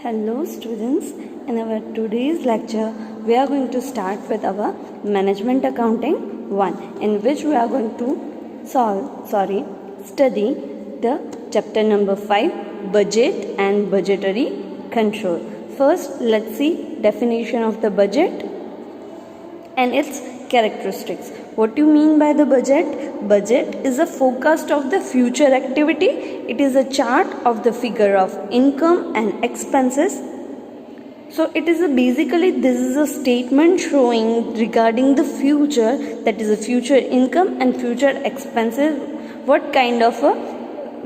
Hello students, in our today's lecture we are going to start with our management accounting 1, in which we are going to study the chapter number 5, budget and budgetary control. First, let's see definition of the budget and its characteristics. What do you mean by the budget? Budget is a forecast of the future activity. It is a chart of the figure of income and expenses. So it is basically this is a statement showing regarding the future, that is a future income and future expenses, what kind of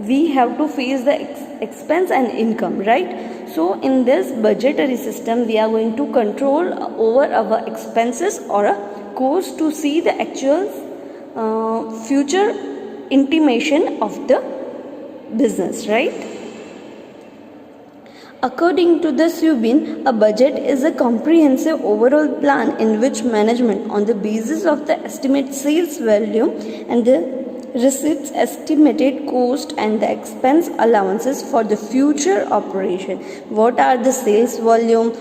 we have to face the expense and income, right? So in this budgetary system we are going to control over our expenses or a course to see the actual future intimation of the business, right? According to the Subin, a budget is a comprehensive overall plan in which management, on the basis of the estimated sales value and the receipts, estimated cost and the expense allowances for the future operation. What are the sales volume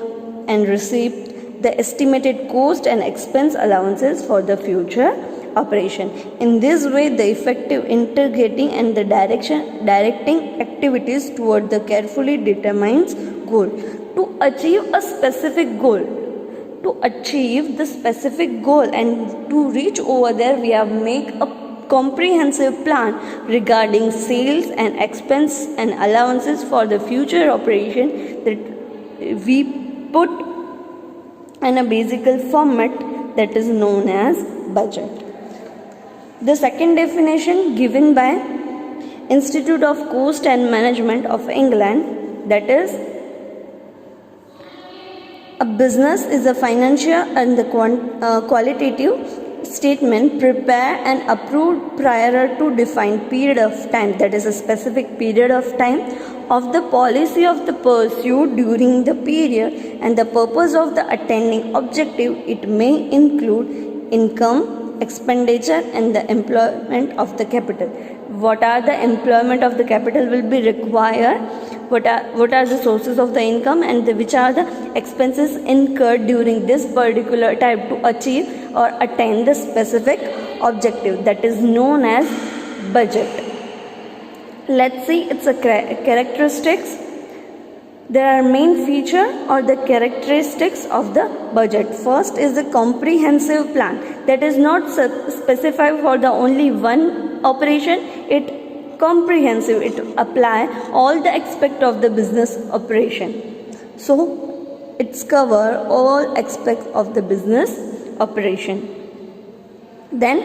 and receipt, the estimated cost and expense allowances for the future operation. In this way, the effective integrating and the directing activities toward the carefully determined goal. To achieve a specific goal, to achieve the specific goal and to reach over there, we have make a comprehensive plan regarding sales and expense and allowances for the future operation that we put in a basic format that is known as budget. The second definition given by Institute of Cost and Management of England, that is, a business is a financial and the qualitative statement prepared and approved prior to defined period of time, that is a specific period of time, of the policy of the pursuit during the period and the purpose of the attending objective. It may include income, expenditure and the employment of the capital. What are the employment of the capital will be required, what are the sources of the income and which are the expenses incurred during this particular type to achieve or attain the specific objective, that is known as budget. Let's see its characteristics. There are main feature or the characteristics of the budget. First is the comprehensive plan, that is not specified for the only one operation. It comprehensive, it apply all the aspect of the business operation. So it's cover all aspects of the business operation. Then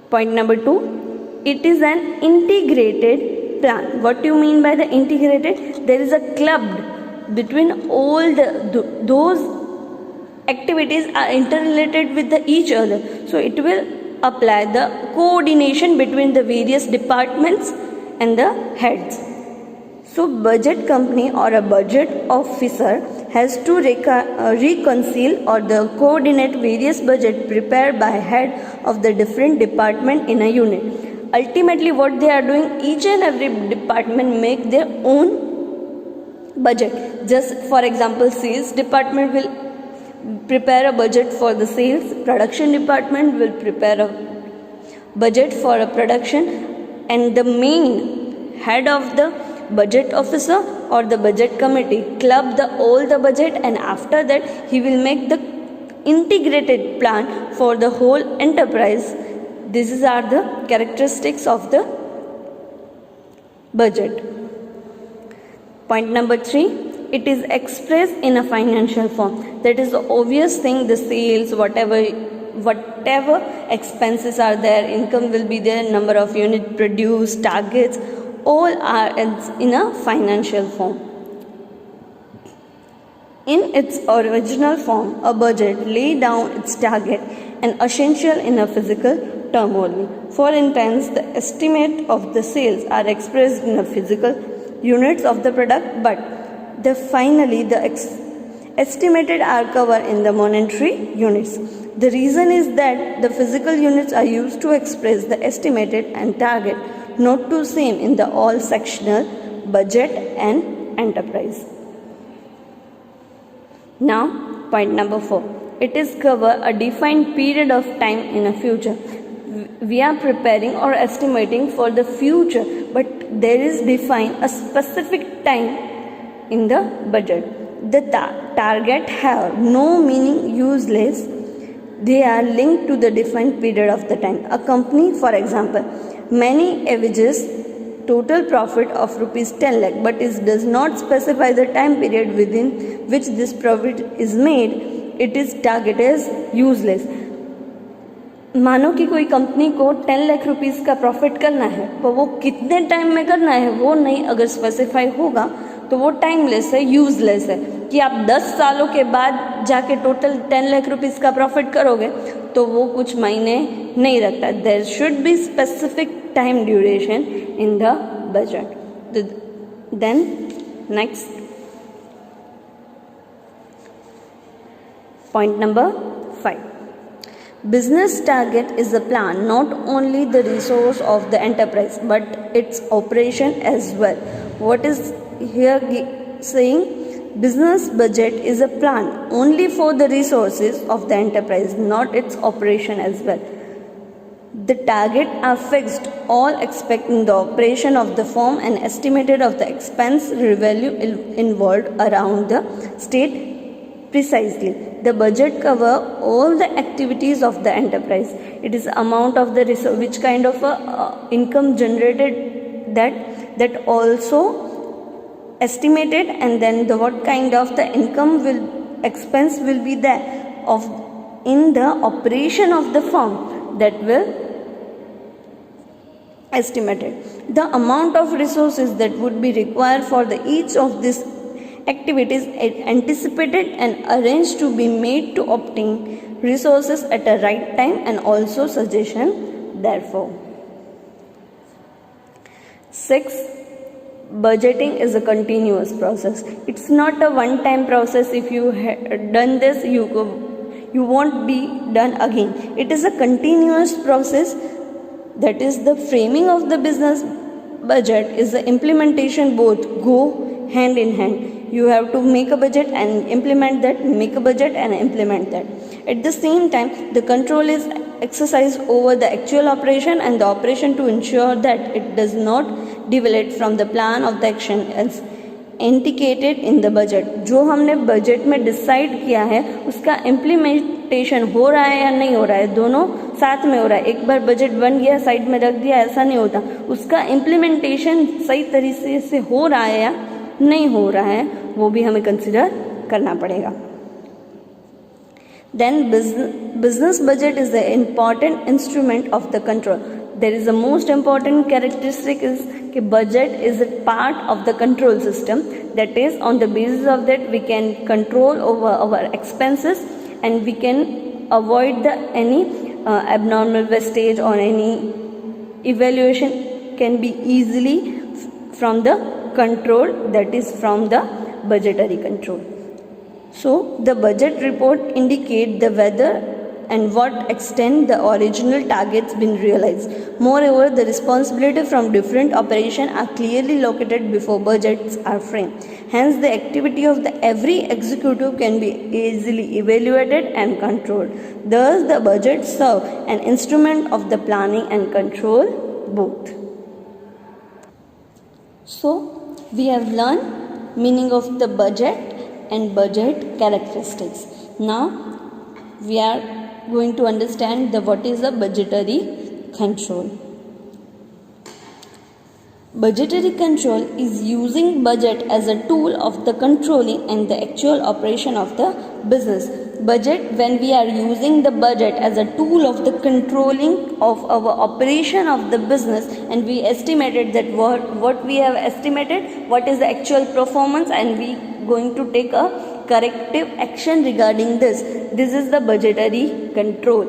point number 2, it is an integrated plan. What do you mean by the integrated? There is a club between all those activities are interrelated with each other. So it will apply the coordination between the various departments and the heads. So budget company or a budget officer has to reconcile or the coordinate various budget prepared by head of the different department in a unit. Ultimately what they are doing, each and every department make their own budget. Just for example, sales department will prepare a budget for the sales, production department will prepare a budget for a production, and the main head of the budget officer or the budget committee club all the budget, and after that he will make the integrated plan for the whole enterprise. These are the characteristics of the budget. Point number 3, it is expressed in a financial form. That is the obvious thing, the sales, whatever expenses are there, income will be there, number of units produced, targets, all are in a financial form. In its original form, a budget lay down its target and essential in a physical term only. For instance, the estimate of the sales are expressed in the physical units of the product, but finally the estimated are covered in the monetary units. The reason is that the physical units are used to express the estimated and target, not to same in the all sectional budget and enterprise. Now, point number 4. It is cover a defined period of time in a future. We are preparing or estimating for the future, but there is defined a specific time in the budget. The target have no meaning useless. They are linked to the defined period of the time. A company, for example, many averages total profit of rupees 10 lakh, but it does not specify the time period within which this profit is made. It is targeted as useless. मानो कि कोई company को 10 lakh rupees का profit करना है, पर वो कितने टाइम में करना है वो नहीं अगर स्पेसिफाई होगा तो वो टाइमलेस है, यूजलेस है. कि आप 10 सालों के बाद जाके टोटल 10 लाख रुपीस का प्रॉफिट करोगे तो वो कुछ मायने नहीं रखता. There should be specific time duration in the budget. Then next point number 5. Business target is a plan, not only the resource of the enterprise but its operation as well. What is here saying? Business budget is a plan only for the resources of the enterprise, not its operation as well. The target are fixed, all expecting the operation of the firm and estimated of the expense revenue involved around the state precisely. The budget cover all the activities of the enterprise. It is amount of the resource, which kind of income generated that also estimated, and then what kind of the income will expense will be there of in the operation of the firm that will estimated. The amount of resources that would be required for the each of these activities anticipated and arranged to be made to obtain resources at a right time and also suggestion therefore. 6. Budgeting is a continuous process. It's not a one time process. If you done this you won't be done again. It is a continuous process. That is the framing of the business budget is the implementation, both go hand in hand. You have to make a budget and implement that, make a budget and implement that. At the same time, the control is exercised over the actual operation and the operation to ensure that it does not deviate from the plan of the action as indicated in the budget. जो हमने budget में decide किया है उसका implementation हो रहा है या नहीं हो रहा है, दोनों साथ में हो रहा है. एक बार बजट बन गया साइड में रख दिया ऐसा नहीं होता. उसका इम्प्लीमेंटेशन सही तरीके से हो रहा है या नहीं हो रहा है वो भी हमें कंसिडर करना पड़ेगा. Then business budget is the important instrument of the control. There is a most important characteristic is कि budget is a part of the control system. That is, on the basis of that we can control over our expenses and we can avoid any abnormal wastage or any evaluation can be easily from the control, that is from the budgetary control. So the budget report indicate the whether and what extent the original targets been realized. Moreover, the responsibility from different operations are clearly located before budgets are framed. Hence, the activity of the every executive can be easily evaluated and controlled. Thus, the budget serve an instrument of the planning and control both. So, we have learned meaning of the budget and budget characteristics. Now, we are going to understand what is a budgetary control. Budgetary control is using budget as a tool of the controlling and the actual operation of the business. Budget, when we are using the budget as a tool of the controlling of our operation of the business, and we estimated that what we have estimated, what is the actual performance, and we going to take a corrective action regarding this. This is the budgetary control.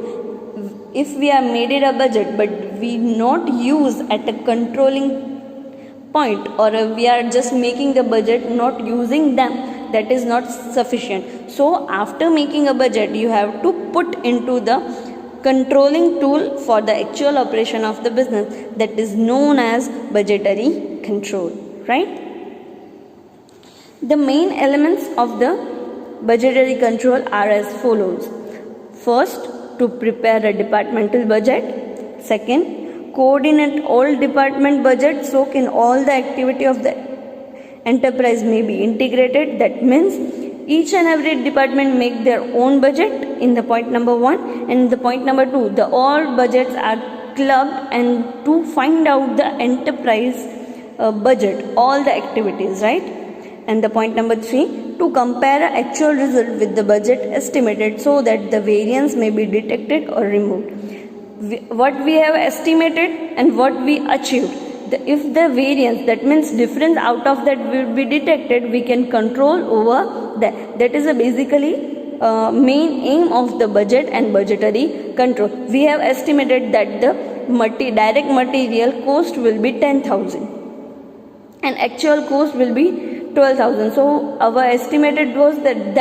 If we are made it a budget but we not use at a controlling point, or we are just making the budget not using them, that is not sufficient. So after making a budget you have to put into the controlling tool for the actual operation of the business, that is known as budgetary control, right? The main elements of the budgetary control are as follows. First, to prepare a departmental budget. Second, coordinate all department budgets so can all the activity of the enterprise may be integrated. That means each and every department make their own budget in the point number 1, and the point number 2, the all budgets are clubbed and to find out the enterprise budget, all the activities, right? And the point number 3, to compare actual result with the budget estimated so that the variance may be detected or removed. What we have estimated and what we achieved. If the variance, that means difference out of that will be detected, we can control over that. That is a basically main aim of the budget and budgetary control. We have estimated that the direct material cost will be 10,000 and actual cost will be 12,000. So our estimated was that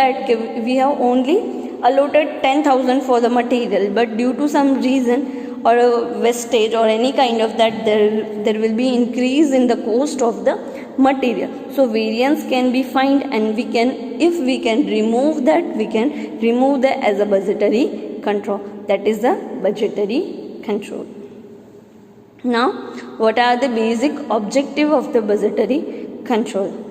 we have only allotted 10,000 for the material, but due to some reason or a wastage or any kind of that, there will be increase in the cost of the material. So variance can be found, and if we can remove that, we can remove that as a budgetary control. That is the budgetary control. Now, what are the basic objective of the budgetary control?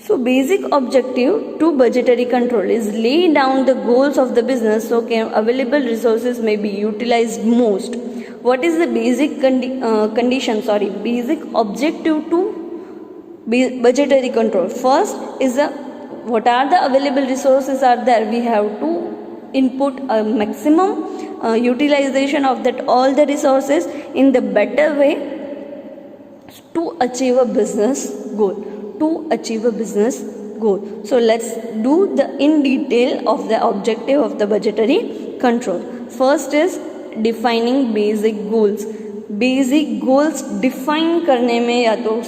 So basic objective to budgetary control is lay down the goals of the business so available resources may be utilized most. What is the basic basic objective to budgetary control? First is what are the available resources are there. We have to input a maximum utilization of that all the resources in the better way to achieve a business goal. So let's do the in detail of the objective of the budgetary control. First is defining basic goals. Basic goals define करने में या तो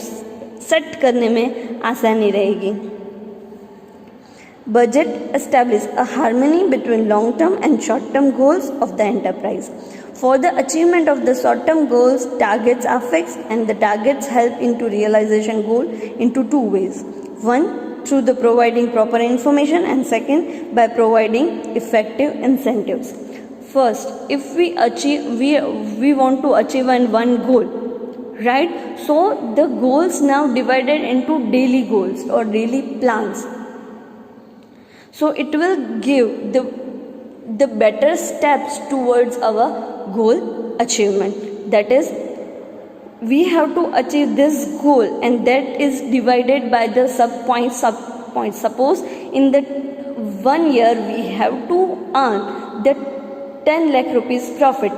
set करने में आसानी रहेगी. Budget establish a harmony between long-term and short-term goals of the enterprise. For the achievement of the short-term goals, targets are fixed, and the targets help into realization goal into two ways. One, through the providing proper information, and second, by providing effective incentives. First, if we want to achieve one goal, right? So the goals now divided into daily goals or daily plans. So it will give the better steps towards our goal achievement. That is, we have to achieve this goal, and that is divided by the sub points. Suppose in the 1 year we have to earn the 10 lakh rupees profit.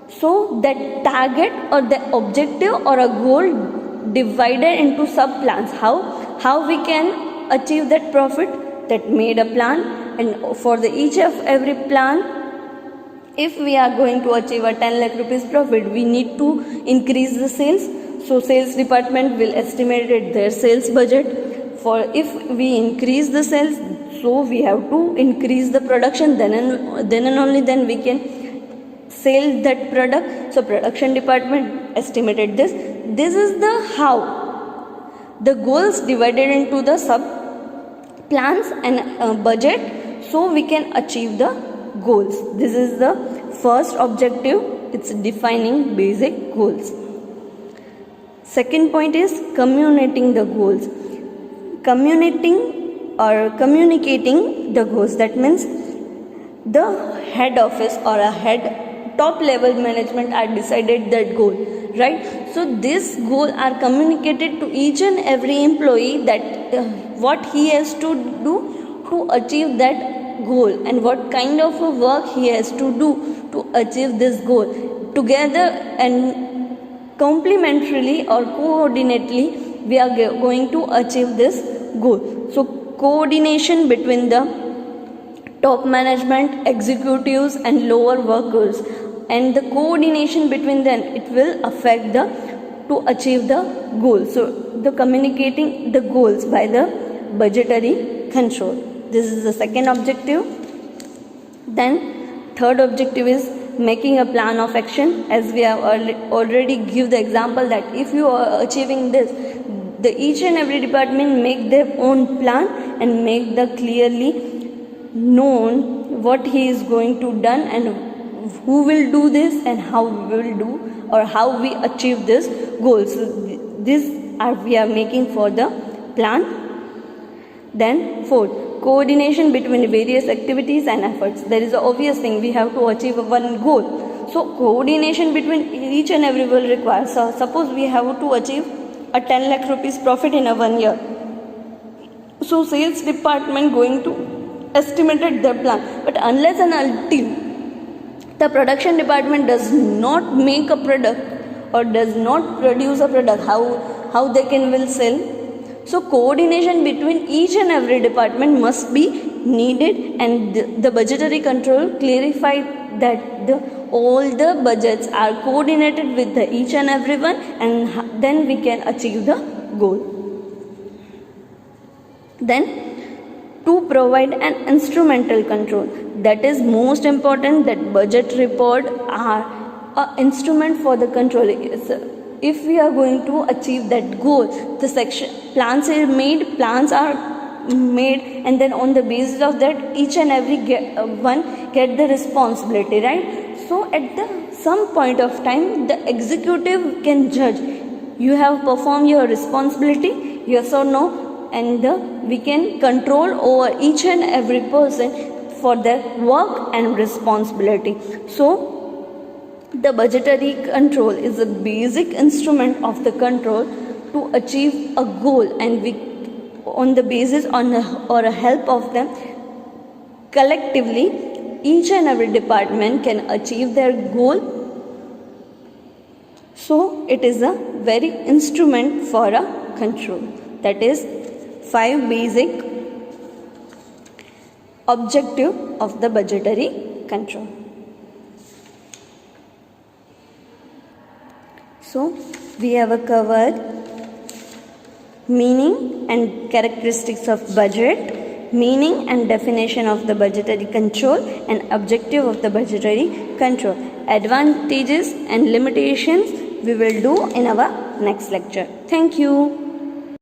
So that target or the objective or a goal divided into sub plans. How we can achieve that profit? That made a plan, and for the each of every plan, if we are going to achieve a 10 lakh rupees profit, we need to increase the sales. So sales department will estimate their sales budget. For if we increase the sales, so we have to increase the production, then and only then we can sell that product. So production department estimated this. This is the how the goals divided into the sub plans and budget, so we can achieve the goals. This is the first objective. It's defining basic goals. Second point is communicating the goals. Communicating the goals. That means the head office or a top level management are decided that goal, right? So this goal are communicated to each and every employee that what he has to do to achieve that goal and what kind of a work he has to do to achieve this goal. Together and complementarily or coordinately, we are going to achieve this goal. So coordination between the top management, executives and lower workers, and the coordination between them, it will affect to achieve the goal. So the communicating the goals by the budgetary control. This is the second objective. Then third objective is making a plan of action. As we have already give the example that if you are achieving this, the each and every department make their own plan and make the clearly known what he is going to done and who will do this and how we will do or how we achieve this goal. So this we are making for the plan. Then fourth, coordination between various activities and efforts. There is an obvious thing, we have to achieve one goal. So coordination between each and every will require. So suppose we have to achieve a 10 lakh rupees profit in a 1 year. So sales department going to estimated their plan, but unless and until the production department does not make a product or does not produce a product, how they can will sell. So coordination between each and every department must be needed, and the budgetary control clarified that all the budgets are coordinated with each and everyone, and then we can achieve the goal. Then to provide an instrumental control, that is most important, that budget report are an instrument for the control. If we are going to achieve that goal, the section plans are made, and then on the basis of that each and every one get the responsibility, right? So at some point of time the executive can judge you have performed your responsibility, yes or no, and we can control over each and every person for their work and responsibility. So the budgetary control is a basic instrument of the control to achieve a goal, and we on the basis or a help of them collectively each and every department can achieve their goal. So it is a very instrument for a control. That is 5 basic objective of the budgetary control. So we have covered meaning and characteristics of budget, meaning and definition of the budgetary control, and objective of the budgetary control. Advantages and limitations we will do in our next lecture. Thank you.